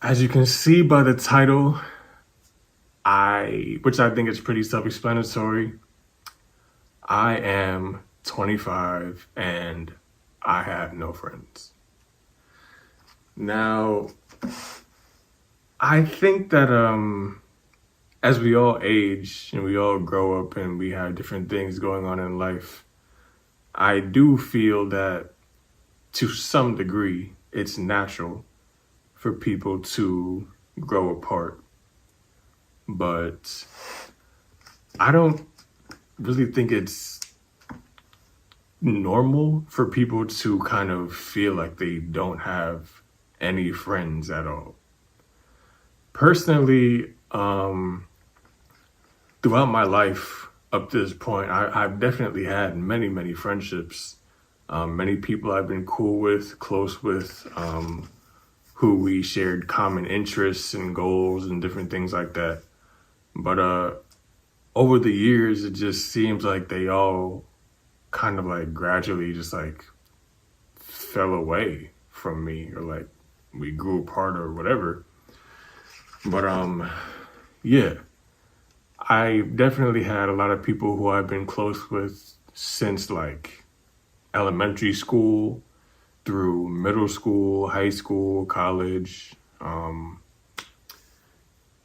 As you can see by the title, which I think is pretty self-explanatory, I am 25 and I have no friends. Now, I think that as we all age and we all grow up and we have different things going on in life, I do feel that to some degree it's natural for people to grow apart. But I don't really think it's normal for people to kind of feel like they don't have any friends at all. Personally, throughout my life up to this point, I've definitely had many, many friendships. Many people I've been cool with, close with, who we shared common interests and goals and different things like that. But over the years, it just seems like they all kind of like gradually just like fell away from me, or like we grew apart or whatever. But yeah, I definitely had a lot of people who I've been close with since like elementary school through middle school, high school, college.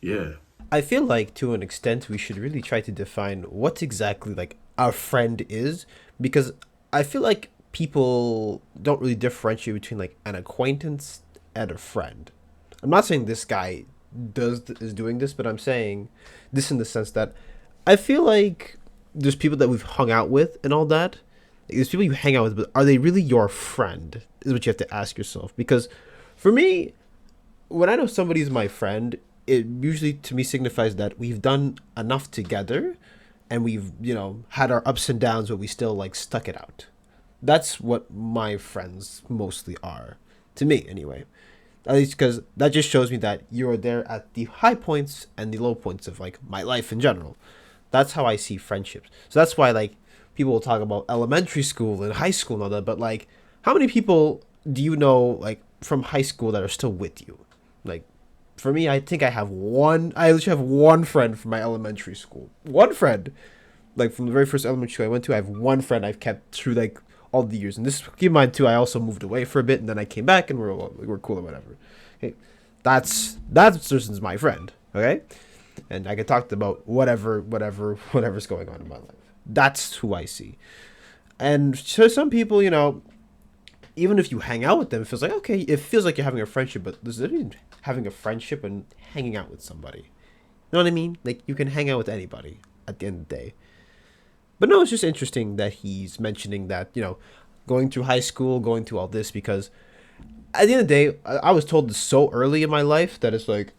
Yeah. I feel like to an extent we should really try to define what exactly like our friend is, because I feel like people don't really differentiate between like an acquaintance and a friend. I'm not saying this guy is doing this, but I'm saying this in the sense that I feel like there's people that we've hung out with and all that. Like, there's people you hang out with, but are they really your friend? Is what you have to ask yourself. Because for me, when I know somebody's my friend, it usually to me signifies that we've done enough together and we've, had our ups and downs, but we still like stuck it out. That's what my friends mostly are. To me, anyway. At least because that just shows me that you're there at the high points and the low points of like my life in general. That's how I see friendships. So that's why like people will talk about elementary school and high school and all that, but like how many people do you know like from high school that are still with you? Like for me, I think I have one. I literally have one friend from my elementary school. One friend, like from the very first elementary school I went to. I have one friend I've kept through like all the years. And this, keep in mind too, I also moved away for a bit, and then I came back, and we're cool or whatever. Okay, that person's my friend. Okay, and I can talk about whatever's going on in my life. That's who I see. And to some people, even if you hang out with them, it feels like okay, it feels like you're having a friendship, but there's literally having a friendship and hanging out with somebody. You know what I mean? Like you can hang out with anybody at the end of the day. But no, it's just interesting that he's mentioning that, going through high school, going through all this, because at the end of the day, I was told this so early in my life that it's like,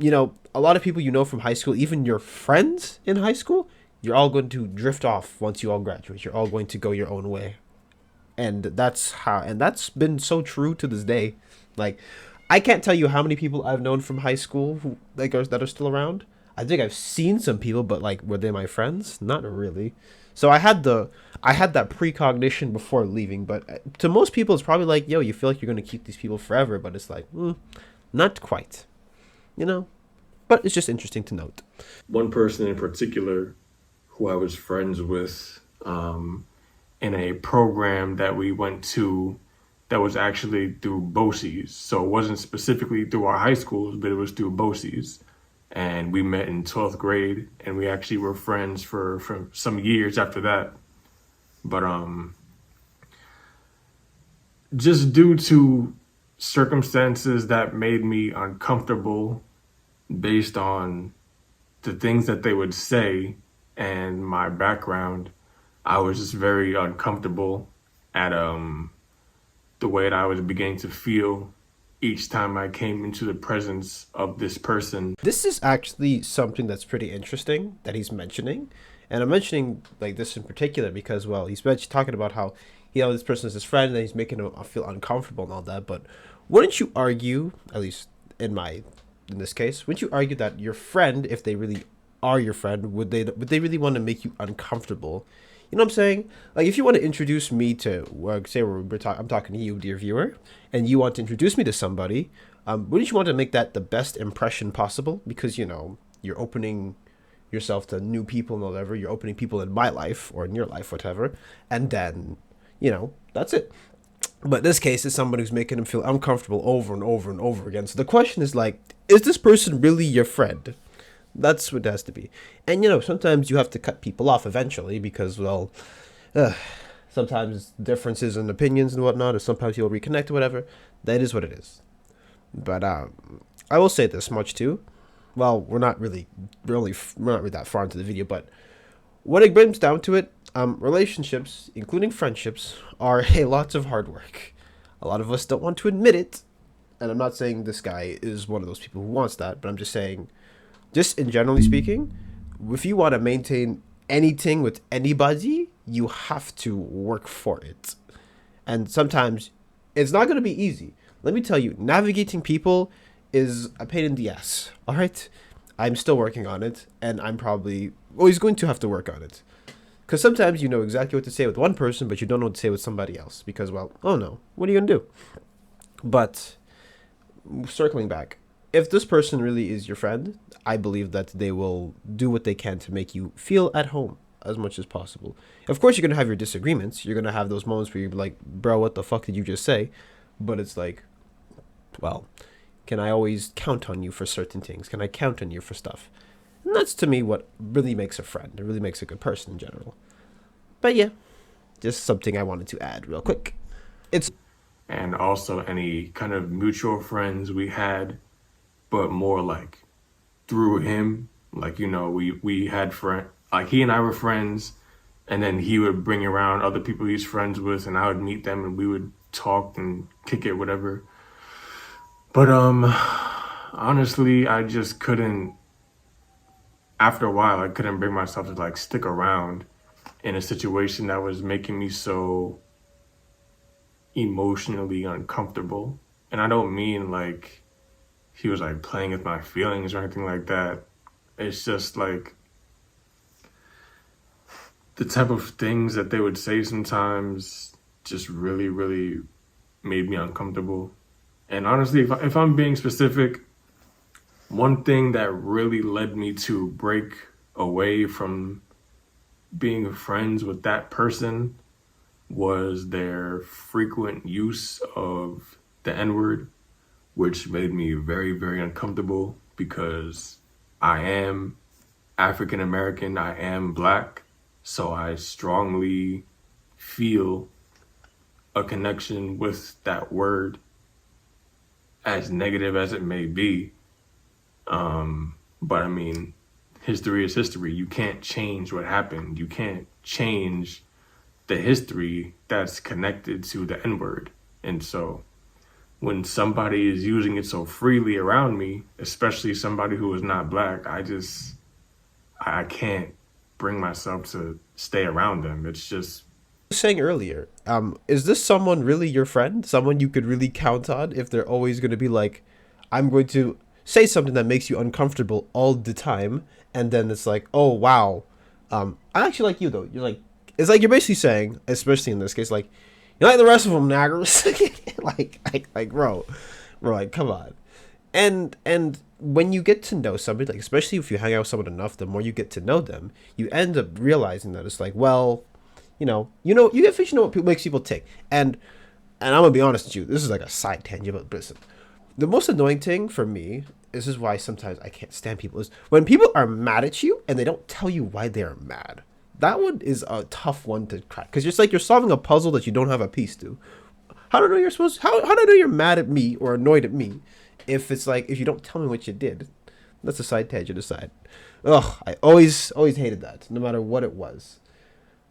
a lot of people from high school, even your friends in high school, you're all going to drift off once you all graduate. You're all going to go your own way. And that's been so true to this day. Like, I can't tell you how many people I've known from high school who like that are still around. I think I've seen some people, but like, were they my friends? Not really. So I had that precognition before leaving, but to most people, it's probably like, yo, you feel like you're gonna keep these people forever, but it's like, not quite, you know. But it's just interesting to note. One person in particular who I was friends with in a program that we went to that was actually through BOCES. So it wasn't specifically through our high schools, but it was through BOCES. And we met in 12th grade, and we actually were friends for some years after that. But just due to circumstances that made me uncomfortable based on the things that they would say and my background, I was just very uncomfortable at the way that I was beginning to feel each time I came into the presence of this person. This is actually something that's pretty interesting that he's mentioning, and I'm mentioning like this in particular because, well, talking about how this person is his friend and he's making him feel uncomfortable and all that. But wouldn't you argue, at least in this case, wouldn't you argue that your friend, if they really are your friend, would they really want to make you uncomfortable? You know what I'm saying? Like, if you want to introduce me to, say I'm talking to you, dear viewer, and you want to introduce me to somebody, Wouldn't you want to make that the best impression possible? Because, you know, you're opening yourself to new people and whatever. You're opening people in my life or in your life, whatever. And then, you know, that's it. But this case is somebody who's making him feel uncomfortable over and over and over again. So the question is like, is this person really your friend? That's what it has to be. And you know, sometimes you have to cut people off eventually because, well, uh, sometimes differences in opinions and whatnot, or sometimes you'll reconnect or whatever. That is what it is. But I will say this much too. Well, we're not really that far into the video, but when it brings down to it, relationships, including friendships, are a lot of hard work. A lot of us don't want to admit it, and I'm not saying this guy is one of those people who wants that, but I'm just saying, just in generally speaking, if you want to maintain anything with anybody, you have to work for it. And sometimes it's not going to be easy. Let me tell you, navigating people is a pain in the ass. All right? I'm still working on it, and I'm probably always going to have to work on it. Because sometimes you know exactly what to say with one person, but you don't know what to say with somebody else. Because, well, oh no, what are you going to do? But circling back, if this person really is your friend, I believe that they will do what they can to make you feel at home as much as possible. Of course, you're going to have your disagreements. You're going to have those moments where you're like, bro, what the fuck did you just say? But it's like, well, can I always count on you for certain things? Can I count on you for stuff? And that's to me what really makes a friend. It really makes a good person in general. But yeah, just something I wanted to add real quick. It's And also any kind of mutual friends we had, but more like through him. Like, you know, we had friend, like he and I were friends, and then he would bring around other people he's friends with, and I would meet them, and we would talk and kick it, whatever. But honestly, I just couldn't. After a while, I couldn't bring myself to like stick around in a situation that was making me so emotionally uncomfortable. And I don't mean like he was like playing with my feelings or anything like that. It's just like the type of things that they would say sometimes just really, really made me uncomfortable. And honestly, if I'm being specific, one thing that really led me to break away from being friends with that person was their frequent use of the N word, which made me very, very uncomfortable because I am African American, I am black, so I strongly feel a connection with that word, as negative as it may be. But I mean, history is history. You can't change what happened. You can't change the history that's connected to the N word. And so when somebody is using it so freely around me, especially somebody who is not black, I can't bring myself to stay around them. It's just, saying earlier, is this someone really your friend? Someone you could really count on if they're always going to be like, I'm going to say something that makes you uncomfortable all the time, and then it's like, oh wow, I actually like you though. You're like, it's like you're basically saying, especially in this case, like, you're like the rest of them naggers, like, bro, like, come on. And when you get to know somebody, like especially if you hang out with someone enough, the more you get to know them, you end up realizing that it's like, well, you get know what makes people tick. And I'm gonna be honest with you, this is like a side tangent, but listen, the most annoying thing for me, this is why sometimes I can't stand people, is when people are mad at you and they don't tell you why they're mad. That one is a tough one to crack because it's like you're solving a puzzle that you don't have a piece to. How do I know how do I know you're mad at me or annoyed at me if it's like if you don't tell me what you did? That's a side tangent aside. Ugh, I always hated that, no matter what it was.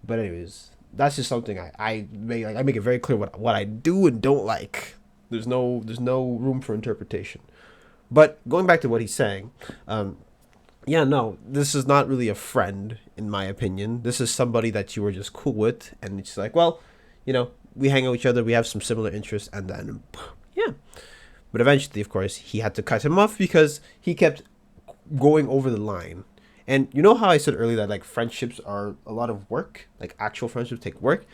But anyways, that's just something I make it very clear what I do and don't like. There's no room for interpretation. But going back to what he's saying, yeah, no, this is not really a friend in my opinion. This is somebody that you were just cool with, and it's like, well, we hang out with each other, we have some similar interests, and then yeah. But eventually, of course, he had to cut him off because he kept going over the line. And you know how I said earlier that like friendships are a lot of work, like actual friendships take work.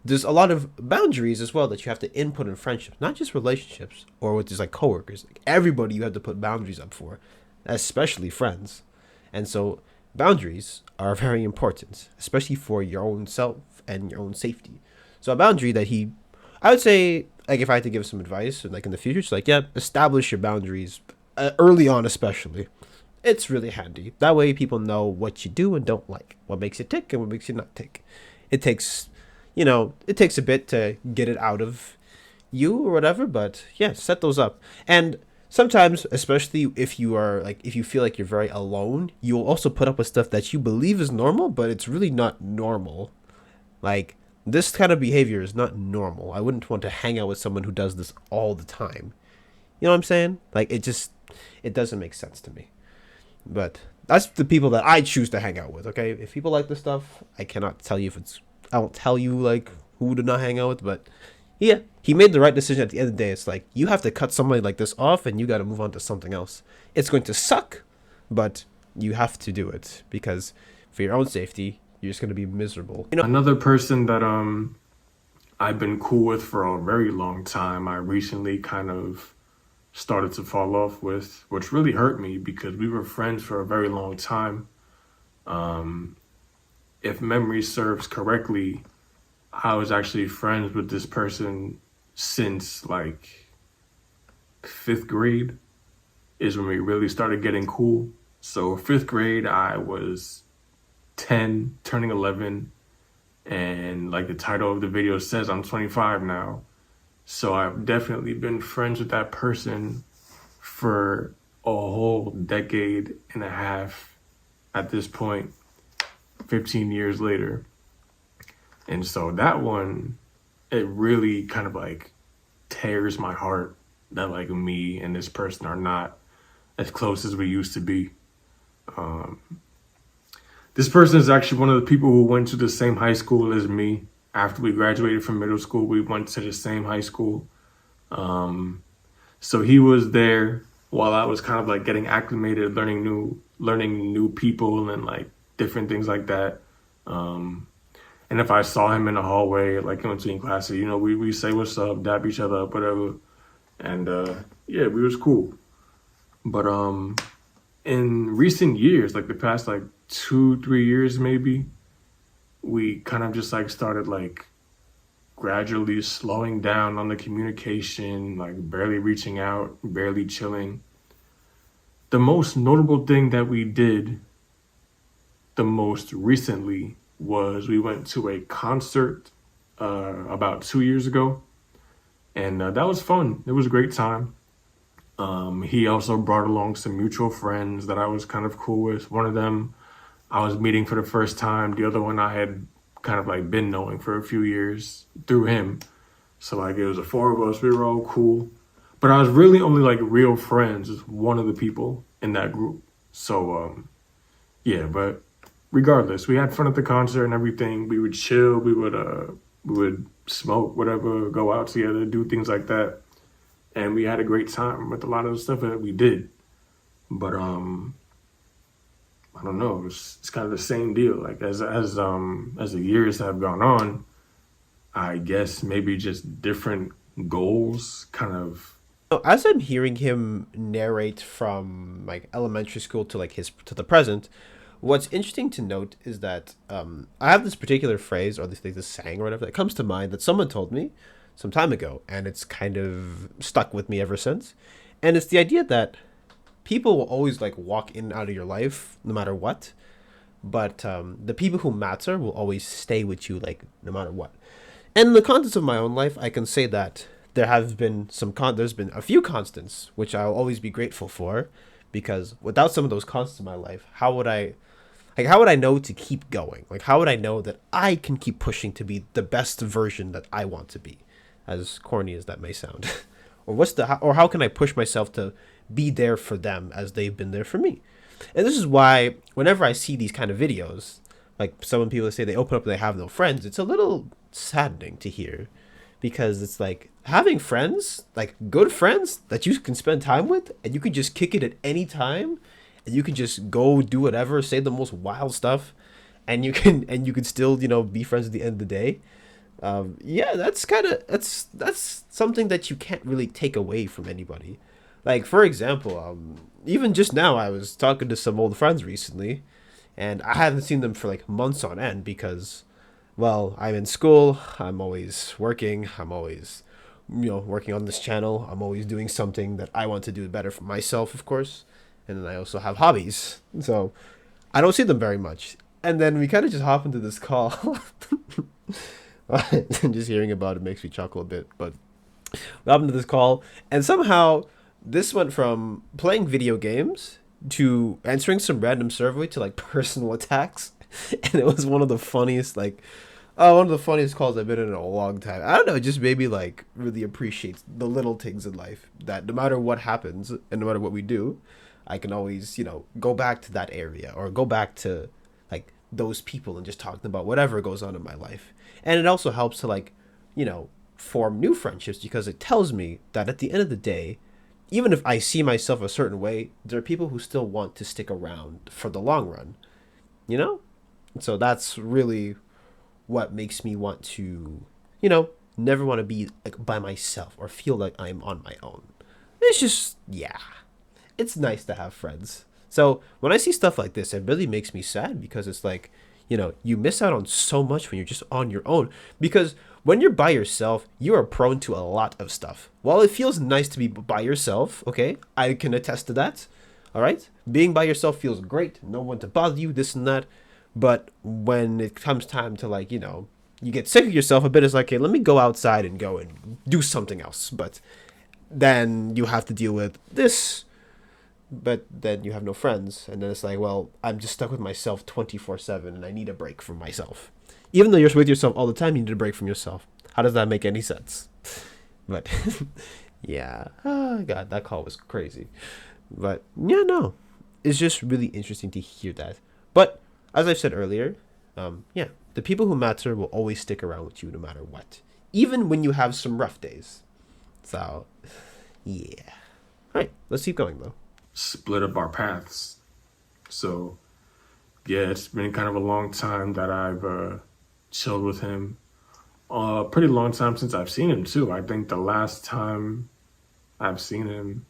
there's a lot of boundaries as well that you have to input in friendships, not just relationships or with just like coworkers. Like everybody you have to put boundaries up for, especially friends. And so boundaries are very important, especially for your own self and your own safety. So a boundary that I would say, like if I had to give some advice, like in the future, it's like, yeah, establish your boundaries early on, especially. It's really handy. That way, people know what you do and don't like, what makes you tick and what makes you not tick. It takes, it takes a bit to get it out of you or whatever, but yeah, set those up. And sometimes, especially if you are like, if you feel like you're very alone, you'll also put up with stuff that you believe is normal, but it's really not normal. Like, this kind of behavior is not normal. I wouldn't want to hang out with someone who does this all the time. You know what I'm saying? Like, it doesn't make sense to me. But that's the people that I choose to hang out with, okay? If people like this stuff, I cannot tell you if it's, I won't tell you, like, who to not hang out with, but yeah, he made the right decision at the end of the day. It's like, you have to cut somebody like this off and you got to move on to something else. It's going to suck, but you have to do it because for your own safety, you're just going to be miserable. Another person that I've been cool with for a very long time, I recently kind of started to fall off with, which really hurt me because we were friends for a very long time. If memory serves correctly, I was actually friends with this person since like fifth grade is when we really started getting cool. So fifth grade, I was 10, turning 11, and like the title of the video says, I'm 25 now. So I've definitely been friends with that person for a whole decade and a half at this point, 15 years later. And so that one, it really kind of like tears my heart that like me and this person are not as close as we used to be. This person is actually one of the people who went to the same high school as me. After we graduated from middle school, we went to the same high school. So he was there while I was kind of like getting acclimated, learning new people and like different things like that. And if I saw him in the hallway, like in between classes, we say what's up, dap each other up, whatever. And yeah, we was cool. But in recent years, like the past like 2-3 years maybe, we kind of just like started like gradually slowing down on the communication, like barely reaching out, barely chilling. The most notable thing that we did the most recently was we went to a concert about 2 years ago, and that was fun. It was a great time. He also brought along some mutual friends that I was kind of cool with. One of them I was meeting for the first time. The other one I had kind of like been knowing for a few years through him. So like it was the four of us. We were all cool. But I was really only like real friends with one of the people in that group. So yeah, but regardless, we had fun at the concert and everything. We would chill. We would smoke, whatever, go out together, do things like that. And we had a great time with a lot of the stuff that we did. But I don't know. It's kind of the same deal. Like as the years have gone on, I guess maybe just different goals kind of. As I'm hearing him narrate from like elementary school to like to the present, what's interesting to note is that I have this particular phrase or this saying or whatever that comes to mind that someone told me some time ago, and it's kind of stuck with me ever since. And it's the idea that people will always like walk in and out of your life no matter what, but the people who matter will always stay with you like no matter what. And in the context of my own life, I can say that there's been a few constants which I'll always be grateful for, because without some of those constants in my life, how would I know to keep going? Like, how would I know that I can keep pushing to be the best version that I want to be, as corny as that may sound? or how can I push myself to be there for them as they've been there for me? And this is why whenever I see these kind of videos, like some people say they open up and they have no friends, it's a little saddening to hear, because it's like having friends, like good friends that you can spend time with and you can just kick it at any time and you can just go do whatever, say the most wild stuff, and you can still, be friends at the end of the day. Yeah, that's something that you can't really take away from anybody. Like for example, even just now I was talking to some old friends recently, and I haven't seen them for like months on end because, well, I'm in school. I'm always working. I'm always, working on this channel. I'm always doing something that I want to do better for myself, of course, and then I also have hobbies. So I don't see them very much. And then we kind of just hop into this call. Just hearing about it makes me chuckle a bit. But we hop into this call, and somehow this went from playing video games to answering some random survey to like personal attacks. And it was one of the funniest, like, one of the funniest calls I've been in a long time. I don't know, it just made me like really appreciate the little things in life. That no matter what happens and no matter what we do, I can always, go back to that area or go back to like those people and just talking about whatever goes on in my life. And it also helps to like, form new friendships because it tells me that at the end of the day, even if I see myself a certain way, there are people who still want to stick around for the long run, you know? So that's really what makes me want to, never want to be like by myself or feel like I'm on my own. It's just, yeah, it's nice to have friends. So when I see stuff like this, it really makes me sad because it's like, you miss out on so much when you're just on your own. Because when you're by yourself, you are prone to a lot of stuff. While it feels nice to be by yourself, okay, I can attest to that. All right, being by yourself feels great. No one to bother you, this and that. But when it comes time to like, you get sick of yourself a bit, it's like, okay, let me go outside and go and do something else. But then you have to deal with this, but then you have no friends, and then it's like, well, I'm just stuck with myself 24/7, and I need a break from myself. Even though you're with yourself all the time, you need a break from yourself. How does that make any sense? But yeah, oh god, that call was crazy. But yeah, no, it's just really interesting to hear that. But as I said earlier, yeah, the people who matter will always stick around with you no matter what, even when you have some rough days. So yeah. All right, let's keep going though. Split up our paths. So yeah, it's been kind of a long time that I've chilled with him. Pretty long time since I've seen him too. I think the last time I've seen him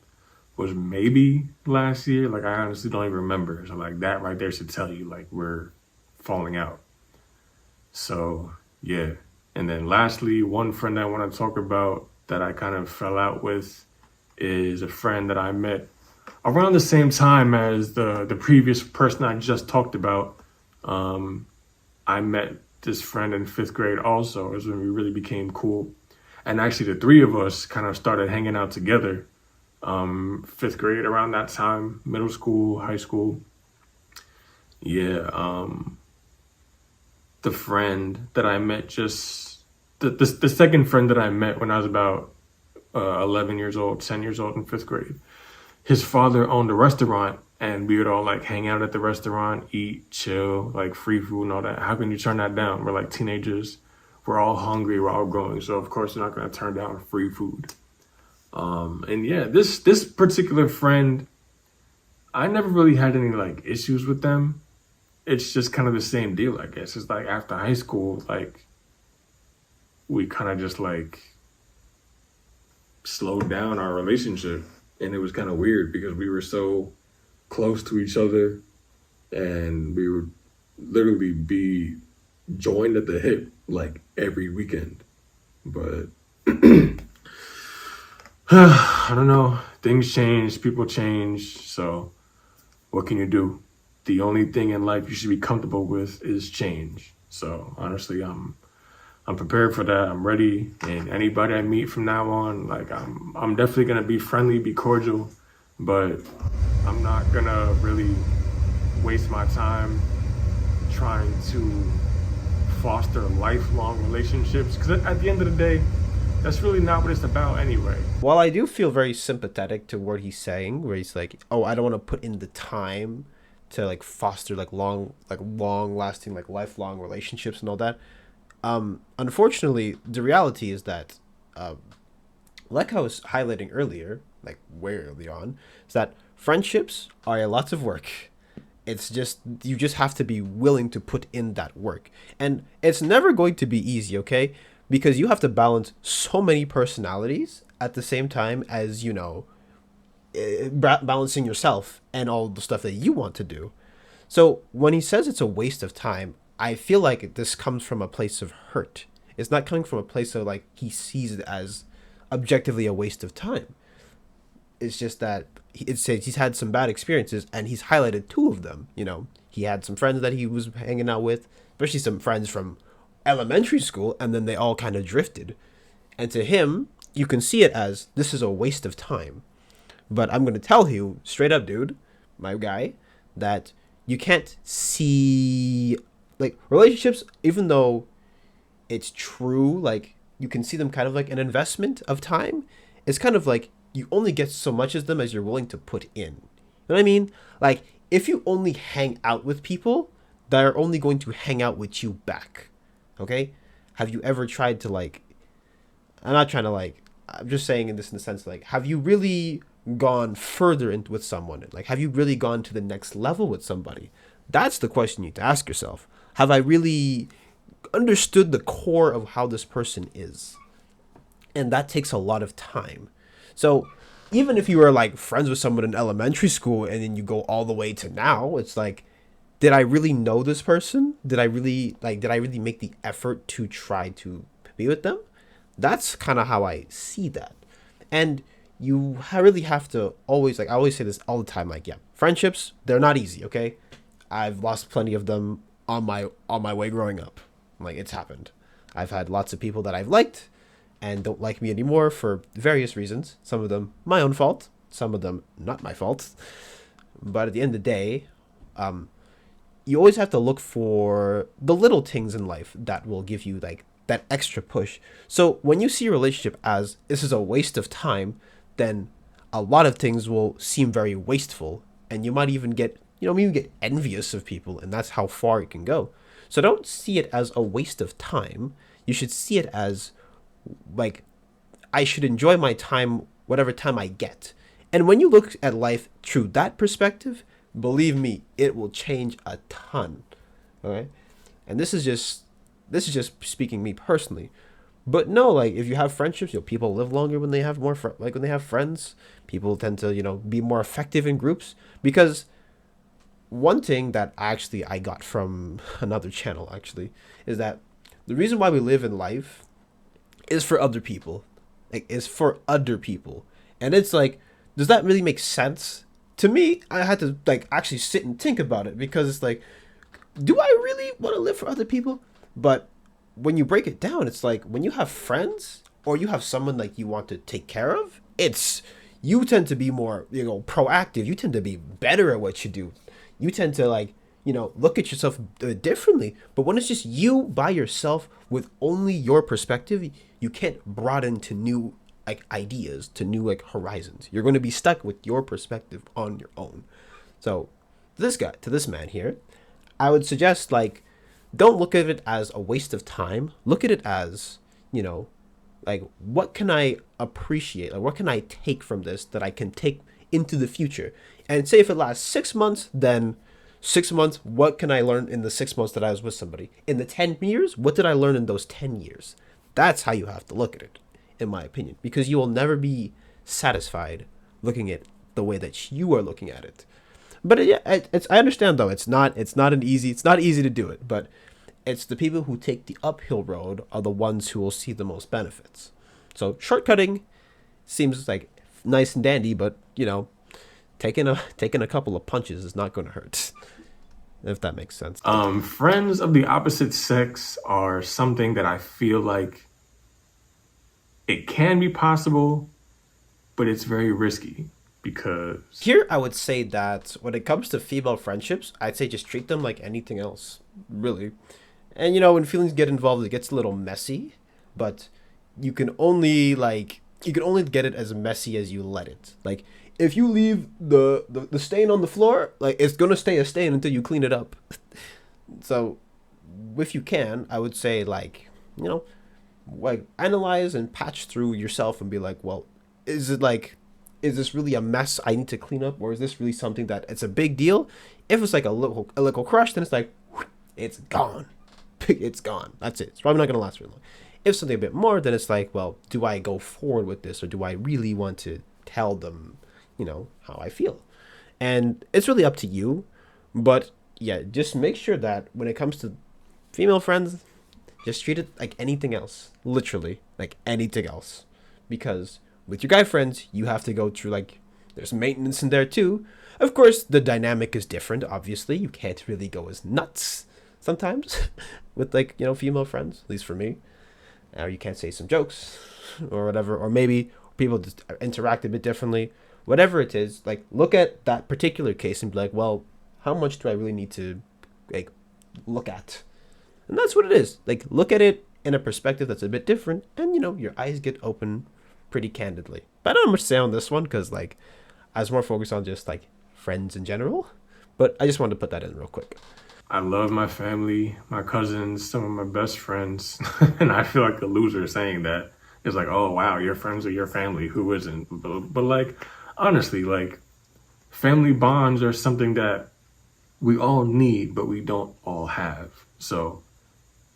was maybe last year. Like I honestly don't even remember. So like that right there should tell you like we're falling out. So yeah. And then lastly, one friend I want to talk about that I kind of fell out with is a friend that I met around the same time as the previous person I just talked about. I met this friend in fifth grade also, is when we really became cool. And actually the three of us kind of started hanging out together. Fifth grade around that time, middle school, high school. Yeah, the friend that I met just the second friend that I met when I was about 11 years old, 10 years old in fifth grade. His father owned a restaurant and we would all like hang out at the restaurant, eat, chill, like free food and all that. How can you turn that down? We're like teenagers. We're all hungry. We're all growing. So of course, we're not going to turn down free food. And yeah, this particular friend, I never really had any like issues with them. It's just kind of the same deal, I guess. It's like after high school, like we kind of just like slowed down our relationship. And it was kind of weird because we were so close to each other and we would literally be joined at the hip like every weekend. But I don't know. Things change, people change. So what can you do? The only thing in life you should be comfortable with is change. So honestly, I'm prepared for that. I'm ready. And anybody I meet from now on, like I'm definitely gonna be friendly, be cordial, but I'm not gonna really waste my time trying to foster lifelong relationships. Because at the end of the day, that's really not what it's about anyway. While I do feel very sympathetic to what he's saying, where he's like, "Oh, I don't want to put in the time to like foster like long lasting, like lifelong relationships and all that." Unfortunately, the reality is that, like I was highlighting earlier, like way early on, is that friendships are a lot of work. It's just you just have to be willing to put in that work, and it's never going to be easy. Okay, because you have to balance so many personalities at the same time as, balancing yourself and all the stuff that you want to do. So when he says it's a waste of time, I feel like this comes from a place of hurt. It's not coming from a place of like he sees it as objectively a waste of time. It's just that it says he's had some bad experiences and he's highlighted two of them. He had some friends that he was hanging out with, especially some friends from elementary school, and then they all kind of drifted. And to him, you can see it as this is a waste of time. But I'm going to tell you straight up, dude, my guy, that you can't see like relationships, even though it's true, like you can see them kind of like an investment of time. It's kind of like you only get so much of them as you're willing to put in. You know what I mean? Like if you only hang out with people that are only going to hang out with you back, okay? Have you ever tried to like? I'm not trying to like. I'm just saying in the sense like, have you really gone further into with someone? Like, have you really gone to the next level with somebody? That's the question you need to ask yourself. Have I really understood the core of how this person is? And that takes a lot of time. So even if you were like friends with someone in elementary school and then you go all the way to now, it's like, did I really know this person? Did I really make the effort to try to be with them? That's kind of how I see that. And you really have to always, like I always say this all the time, like, yeah, friendships, they're not easy, okay? I've lost plenty of them on my way growing up. Like, it's happened. I've had lots of people that I've liked and don't like me anymore for various reasons. Some of them my own fault, some of them not my fault. But at the end of the day, you always have to look for the little things in life that will give you like that extra push. So when you see a relationship as this is a waste of time, then a lot of things will seem very wasteful, and you might even get, maybe get envious of people, and that's how far it can go. So don't see it as a waste of time. You should see it as like, I should enjoy my time, whatever time I get. And when you look at life through that perspective, believe me, it will change a ton. All right. And this is just speaking me personally. But no, like if you have friendships, people live longer when they have more when they have friends. People tend to, be more effective in groups, because one thing that I got from another channel actually is that the reason why we live in life is for other people. Like, is for other people. And it's like, does that really make sense? To me, I had to like actually sit and think about it, because it's like, do I really want to live for other people? But when you break it down, it's like when you have friends or you have someone like you want to take care of, you tend to be more, proactive. You tend to be better at what you do. You tend to like, look at yourself differently. But when it's just you by yourself with only your perspective, you can't broaden to new like ideas, to new like horizons. You're going to be stuck with your perspective on your own. So to this man here, I would suggest like, don't look at it as a waste of time. Look at it as, like, what can I appreciate? Like, what can I take from this that I can take into the future? And say if it lasts 6 months, then 6 months, what can I learn in the 6 months that I was with somebody? In the 10 years, what did I learn in those 10 years? That's how you have to look at it, in my opinion, because you will never be satisfied looking at the way that you are looking at it. But yeah, I understand though. It's not easy to do it, but it's the people who take the uphill road are the ones who will see the most benefits. So shortcutting seems like nice and dandy, but taking a couple of punches is not going to hurt. If that makes sense. Friends of the opposite sex are something that I feel like it can be possible, but it's very risky. Because here I would say that when it comes to female friendships, I'd say just treat them like anything else, really. And when feelings get involved, it gets a little messy, but you can only get it as messy as you let it. Like, if you leave the stain on the floor, like, it's gonna stay a stain until you clean it up. So if you can, I would say like analyze and patch through yourself and be like, well, is this really a mess I need to clean up, or is this really something that it's a big deal? If it's like a little crush, then it's like, it's gone. It's gone. That's it. It's probably not going to last very long. If something a bit more, then it's like, well, do I go forward with this, or do I really want to tell them, how I feel? And it's really up to you. But yeah, just make sure that when it comes to female friends, just treat it like anything else. Literally, like anything else. Because with your guy friends, you have to go through, like, there's maintenance in there too. Of course, the dynamic is different, obviously. You can't really go as nuts sometimes with, like, female friends, at least for me. Or you can't say some jokes or whatever. Or maybe people just interact a bit differently. Whatever it is, like, look at that particular case and be like, well, how much do I really need to, like, look at? And that's what it is. Like, look at it in a perspective that's a bit different, and, your eyes get open pretty candidly. But I don't have much to say on this one, because, like, I was more focused on just, like, friends in general. But I just wanted to put that in real quick. I love my family, my cousins, some of my best friends. And I feel like a loser saying that. It's like, oh, wow, your friends are your family. Who isn't? But like, honestly, like, family bonds are something that we all need, but we don't all have. So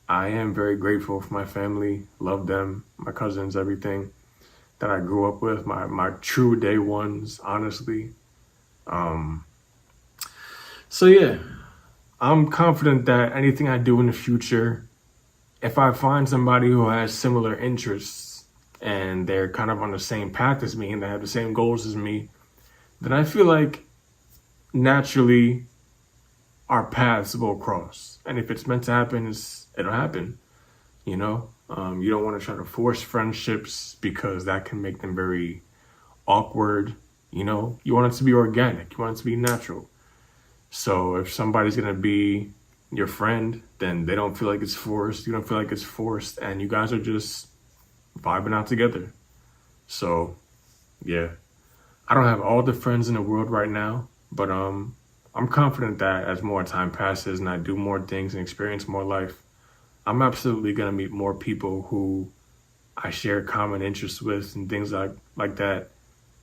I am very grateful for my family, love them, my cousins, everything that I grew up with, my true day ones, honestly. So yeah, I'm confident that anything I do in the future, if I find somebody who has similar interests and they're kind of on the same path as me and they have the same goals as me, then I feel like naturally our paths will cross. And if it's meant to happen, it'll happen. You don't want to try to force friendships because that can make them very awkward. You want it to be organic. You want it to be natural. So if somebody's going to be your friend, then they don't feel like it's forced. You don't feel like it's forced. And you guys are just vibing out together. So, yeah. I don't have all the friends in the world right now, but I'm confident that as more time passes and I do more things and experience more life, I'm absolutely going to meet more people who I share common interests with and things like that.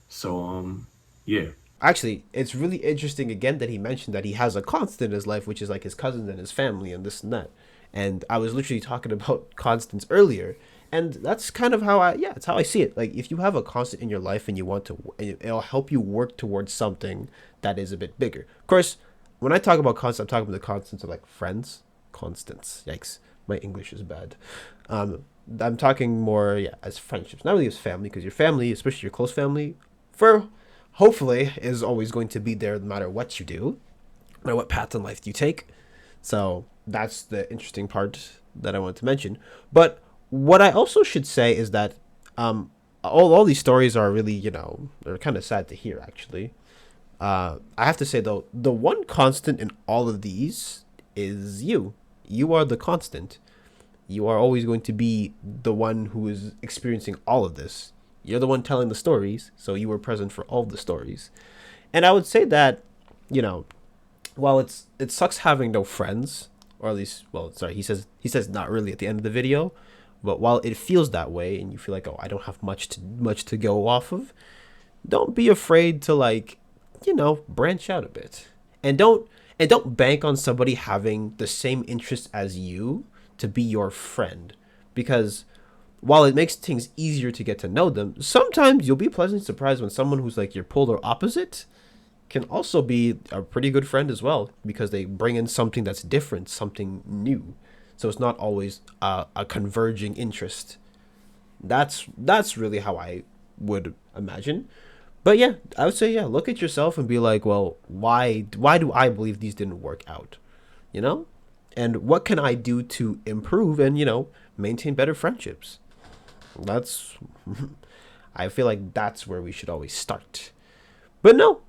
So, yeah. Actually, it's really interesting again that he mentioned that he has a constant in his life, which is like his cousins and his family and this and that. And I was literally talking about constants earlier. And that's kind of how it's how I see it. Like, if you have a constant in your life and you want to, it'll help you work towards something that is a bit bigger. Of course, when I talk about constants, I'm talking about the constants of, like, friends. Constants. Yikes. My English is bad. I'm talking more, as friendships. Not really as family, because your family, especially your close family, hopefully is always going to be there no matter what you do, no matter what path in life you take. So that's the interesting part that I wanted to mention. But what I also should say is that all these stories are really, they're kind of sad to hear, actually. I have to say, though, the one constant in all of these is you. You are the constant. You are always going to be the one who is experiencing all of this. You're the one telling the stories, so you were present for all the stories. And I would say that, while it sucks having no friends, or at least, well, sorry, he says not really at the end of the video, but while it feels that way and you feel like, oh, I don't have much to go off of, don't be afraid to, like, branch out a bit. And don't bank on somebody having the same interests as you to be your friend, because while it makes things easier to get to know them, sometimes you'll be pleasantly surprised when someone who's like your polar opposite can also be a pretty good friend as well, because they bring in something that's different, something new. So it's not always a converging interest. That's really how I would imagine. But yeah, I would say, look at yourself and be like, well, why do I believe these didn't work out? And what can I do to improve and, maintain better friendships? I feel like that's where we should always start. But no,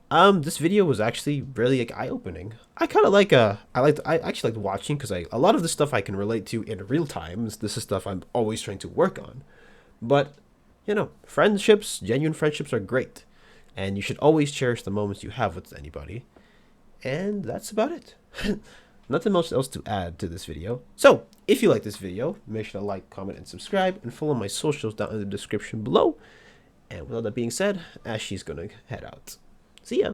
this video was actually really, like, eye-opening. I kind of like I actually liked watching, because a lot of the stuff I can relate to in real time. This is stuff I'm always trying to work on. But friendships, genuine friendships, are great, and you should always cherish the moments you have with anybody. And that's about it. Nothing much else to add to this video. So, if you like this video, make sure to like, comment, and subscribe, and follow my socials down in the description below. And with all that being said, Ashley's gonna head out. See ya!